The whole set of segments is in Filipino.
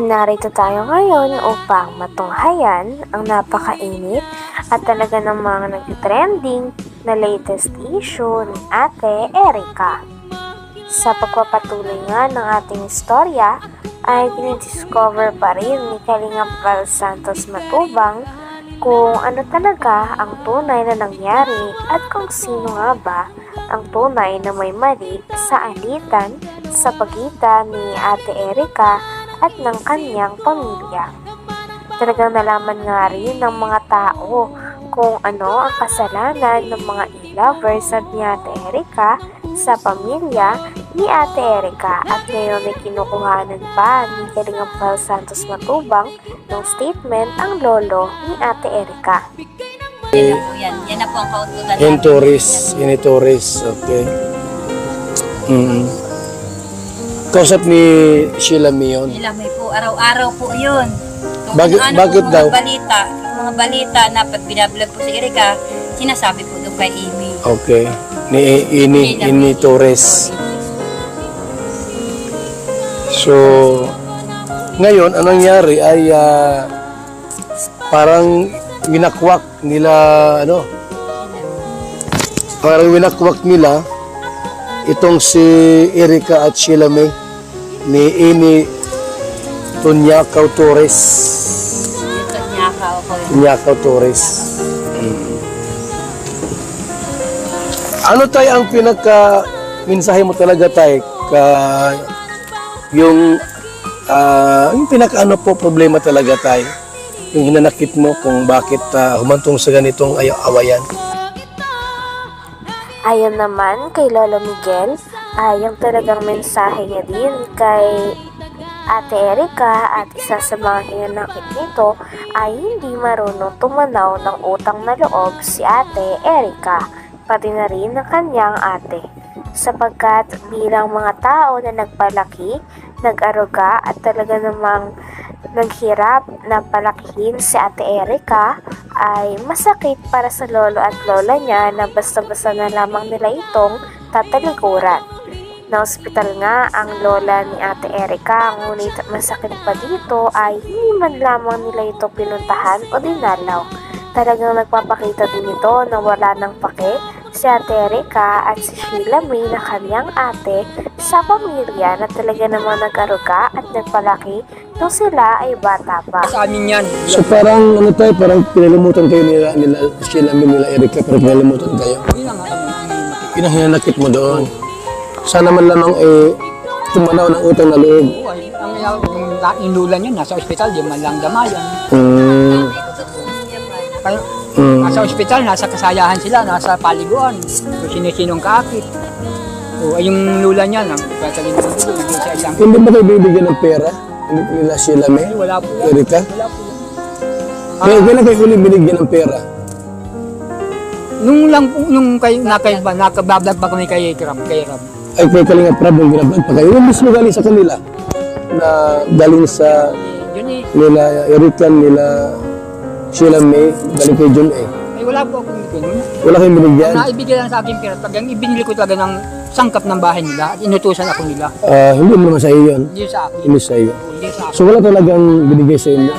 Narito tayo ngayon upang matunghayan ang napakainit at talaga namang nag-trending na latest issue ni Ate Erica. Sa pagpapatuloy nga ng ating istorya ay dinidiscover pa rin ni Kalingap Val Santos Matubang kung ano talaga ang tunay na nangyari at kung sino nga ba ang tunay na may mali sa alitan sa pagitan ni Ate Erica at ng kanyang pamilya. Talagang nalaman nga rin ng mga tao kung ano ang kasalanan ng mga e-lovers at ni Ate Erica sa pamilya ni Ate Erica, at ngayon ay kinukuhanan pa ni Kalingap Val Santos Matubang ng statement ang lolo ni Ate Erica. Yan na po yan. Yan na po ang kautugan namin. Initoris, okay. Kausap ni Sheila Mion. Nilamay po, araw-araw po yun. Kung Bakit daw? Mga balita na pag binablog po si Erica, sinasabi po doon kay Amy. Okay. Ini Torres. So, ngayon, anong nangyari ay parang winakwak nila, itong si Erica at Sheila May ni Ini Tunyakaw Torres. Tunyakaw Torres. Ano tayo ang pinaka-mensahe mo talaga tayo yung pinaka-ano po problema talaga tayo? Yung hinanakit mo kung bakit humantong sa ganitong awayan? Ayon naman kay Lolo Miguel, yung talagang mensahe niya din kay Ate Erica at isa sa mga hinanakit nito ay hindi marunong tumanaw ng utang na loob si Ate Erica, pati na rin ng kanyang ate. Sapagkat bilang mga tao na nagpalaki, nag-aruga at talaga namang naghirap na palakihin si Ate Erica, ay masakit para sa lolo at lola niya na basta-basta na lamang nila itong tatalikuran. Na-hospital nga ang lola ni Ate Erica, ngunit masakit pa dito ay hindi man lamang nila ito pinuntahan o dinalaw. Talagang nagpapakita din ito na wala ng pake si Ate Erica at si Sheila May na kanyang ate sa pamilya na talaga namang nag-aruga at nagpalaki nung sila ay bata pa. Sa amin yan. So parang parang pinalimutan kayo nila Sheila May, nila Erica, parang pinalimutan kayo. Hinanakit mo doon. Sana man lamang tumanaw ng utang na loob. Yung lula niya, nasa ospital, di man lang damayan. Nasa ospital, nasa kasayahan sila, nasa paliguan. Kung sino-sinong kaakit. Yung lula niya, Hindi ba kayo bibigyan ng pera? Hindi nila Sheila May? Wala po yan. Erica? Wala po yan. Kailan kayo huli binigyan ng pera? Nung nakabablog pa kami kay Ram. Ay, kay Kalingap Rab, yung binablog pa kayo. Yung mismo galing sa kanila na galing sa nila Erica, nila Sheila May, galing kay John A. Ay, wala po akong binigyan. Wala kayong binigyan? Naibigyan lang sa akin pera. Pag ibinili ko talaga ng sangkap ng bahay nila at inutusan ako nila. Hindi mo naman sa iyo yun. Hindi sa akin. Hindi sa iyo. Hindi sa akin. So wala talagang binigay sa inyo.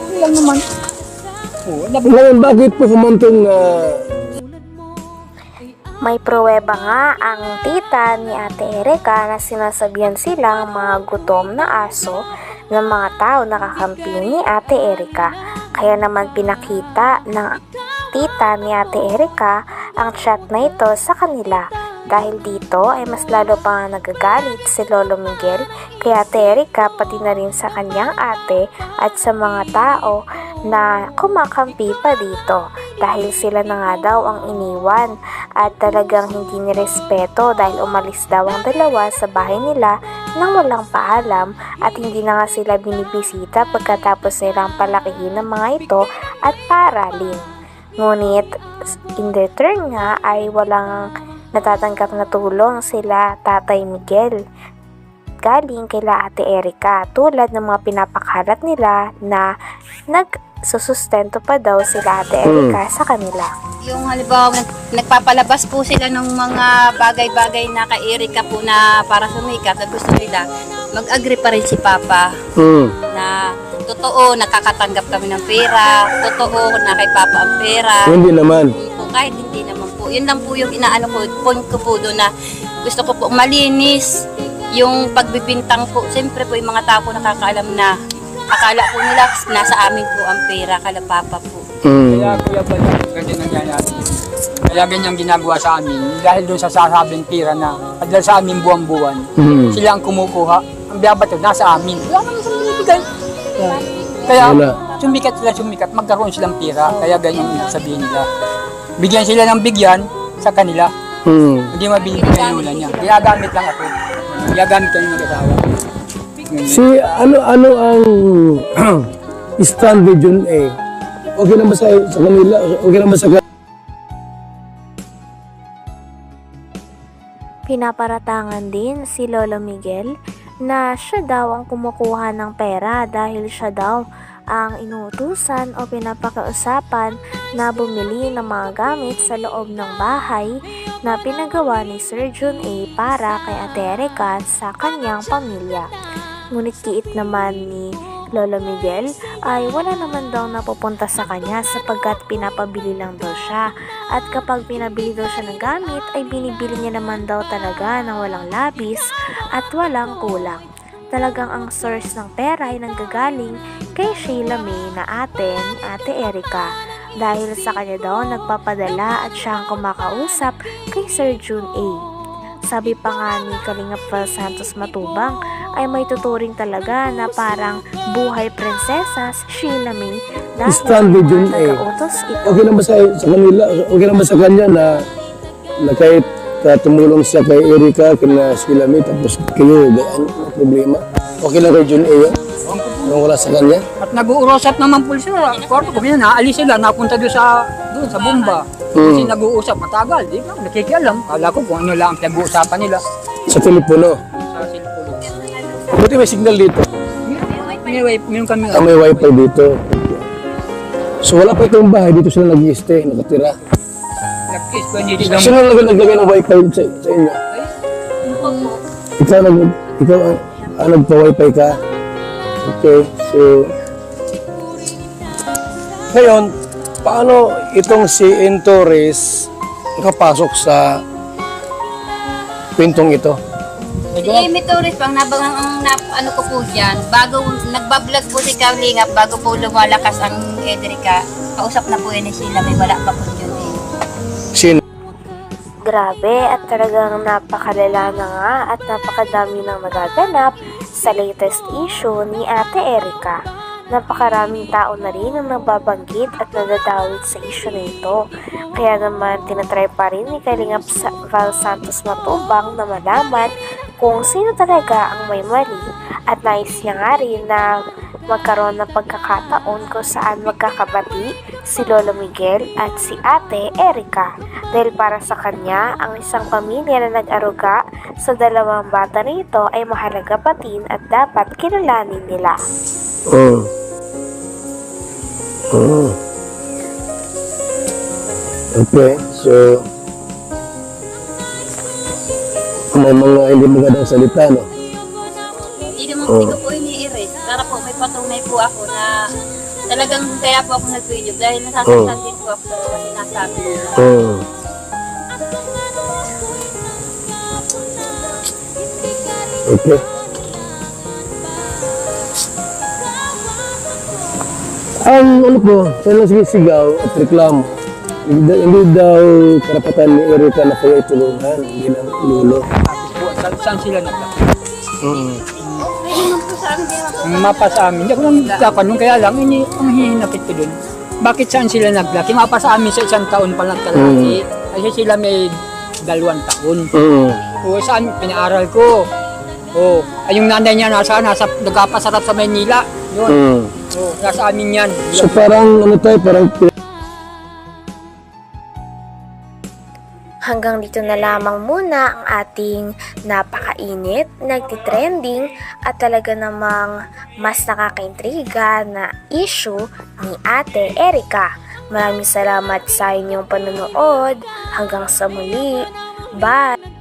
Hindi lang naman. Ngayon, bakit po humantong May pruweba nga ang tita ni Ate Erica na sinasabihan silang mga gutom na aso ng mga tao na kakampi ni Ate Erica. Kaya naman pinakita ng tita ni Ate Erica ang chat na ito sa kanila. Dahil dito ay mas lalo pa nga nagagalit si Lolo Miguel kay Ate Erica, pati na rin sa kanyang ate at sa mga tao na kumakampi pa dito. Dahil sila na nga daw ang iniwan at talagang hindi nirespeto dahil umalis daw ang dalawa sa bahay nila nang walang paalam at hindi na nga sila binibisita pagkatapos nilang palakihin ng mga ito at paaralin. Ngunit in return nga ay walang natatanggap na tulong sila Tatay Miguel galing kila Ate Erica, tulad ng mga pinapakalat nila na nagsusustento pa daw sila Ate Erica sa kanila. Yung halimbawa, nagpapalabas po sila ng mga bagay-bagay na kay Erica po na para sumikat at gusto nila. mag-agree pa rin si Papa Hmm. na totoo, nakakatanggap kami ng pera, totoo na kay Papa ang pera. Hindi naman. Kahit hindi naman po. Yun lang po yung inaano ko, point ko po doon na gusto ko po malinis yung pagbibintang po. Siyempre po yung mga tao po nakakaalam na akala po nila nasa amin po ang pera, kala Papa po. Hmm. Kaya Kuya Bal, ganyan nangyayari. Kaya ganyan ginagawa sa amin. Dahil doon sa sasabing pira na dahil sa amin buwan-buwan, Hmm. sila ang kumukuha. Ang biyabato nasa amin. Wala naman sa binibigay. Kaya Wala. sumikat, magkaroon silang pira. Kaya ganyan yung sabihin nila. Bigyan sila ng bigyan sa kanila. Hmm. Hindi mabibigay yung lula niya. Ginagamit lang ako. Ginagamit ko yung mag-asawa. Si ano ang stand with Jun A? Okay naman sa kanila? Okay naman sa Pinaparatangan din si Lolo Miguel na siya daw ang kumukuha ng pera dahil siya daw ang inuutusan o pinapakausapan na bumili ng mga gamit sa loob ng bahay na pinagawa ni Sir Jun A para kay Ate Erica sa kanyang pamilya. Ngunit kiit naman ni Lolo Miguel ay wala naman daw napupunta sa kanya sapagkat pinapabili lang daw siya. At kapag pinabili daw siya ng gamit ay binibili niya naman daw talaga ng walang labis at walang kulang. Talagang ang source ng pera ay nanggagaling kay Sheila May na ate ni Ate Erica. Dahil sa kanya daw nagpapadala at siya ang kumakausap kay Sir Jun A. Sabi pa nga ni Kalingap Val Santos Matubang ay may tuturing talaga na parang buhay prinsesa si Sheila May dahil stand with Jun A. nag-autos ito. Okay naman sa kanila, okay naman sa kanya na kahit tumulong siya kay Erica, kina Sheila May, tapos kayo, ano problema? Okay lang kay Jun A yun? Anong wala sa kanya? At nag-uurosap naman po sila. Kwarto ko, naalis sila, napunta doon sa bomba. Kasi nag-uusap matagal, di ba? Nakikialam. Kala ko kung ano lang ang pinag-uusapan nila Sa telepono. sa cellphone. Buti may signal dito. Anyway, meron kami May wifi dito. So wala pa itong bahay, dito sila nag-i-stay, nakatira. nag-kiss ko, hindi lang. Sino naglagay ng wifi sa inyo? Ikaw ang nagpa-wifi ka? Okay, so ngayon, paano itong si Torres nakapasok sa kwentong ito? Si Amy Torres pang ano ko po dyan, bago nagbablog po si Kalingap, bago po lumalakas ang Edrica, kausap na po yun ni Sheila May, wala pa po yun eh. Sino? Grabe at talagang napakalala na nga at napakadami nang nagaganap sa latest issue ni Ate Erica. Napakaraming tao na rin ang nababanggit at nadadawit sa issue na ito. Kaya naman tinatry pa rin ni Kalingap Val Santos Matubang na malaman kung sino talaga ang may mali at nais niya nga rin na magkaroon ng pagkakataon kung saan magkakabati si Lolo Miguel at si Ate Erica. Dahil para sa kanya, ang isang pamilya na nag-aruga sa dalawang bata nito ay mahalaga patin at dapat kilalanin nila. Oh. Oh. Okay, so may mga hindi magandang salita, no? Hindi ko po ini-erase. Para po may patunay po ako na talagang kaya po ako nag-video dahil nasasaktan din po ako sa mga sinasabi nila. Oh. Okay. Ang ano po, sa nagsisigaw at reklamo, hindi daw karapatan ni Erica na kayo itulungan, hindi ng lulo. Saan sila nagla? Ay, naman po sa akin, di naman po. Ang mapa sa amin, hindi ako nang nagkakanong, kaya lang, ang hihinapit ko dun. Bakit saan sila naglaki? Mapa sa amin sa 1 taon pa lang kalaki. Kasi sila may 2 taon. O saan, pinaaral ko. O, ay yung nanay niya nasa nagkapasarap sa Maynila. Yun. O, nasa amin yan. So parang ano tayo, parang Hanggang dito na lamang muna ang ating napakainit, nagtitrending at talaga namang mas nakakaintriga na issue ni Ate Erica. Maraming salamat sa inyong panonood. Hanggang sa muli. Bye!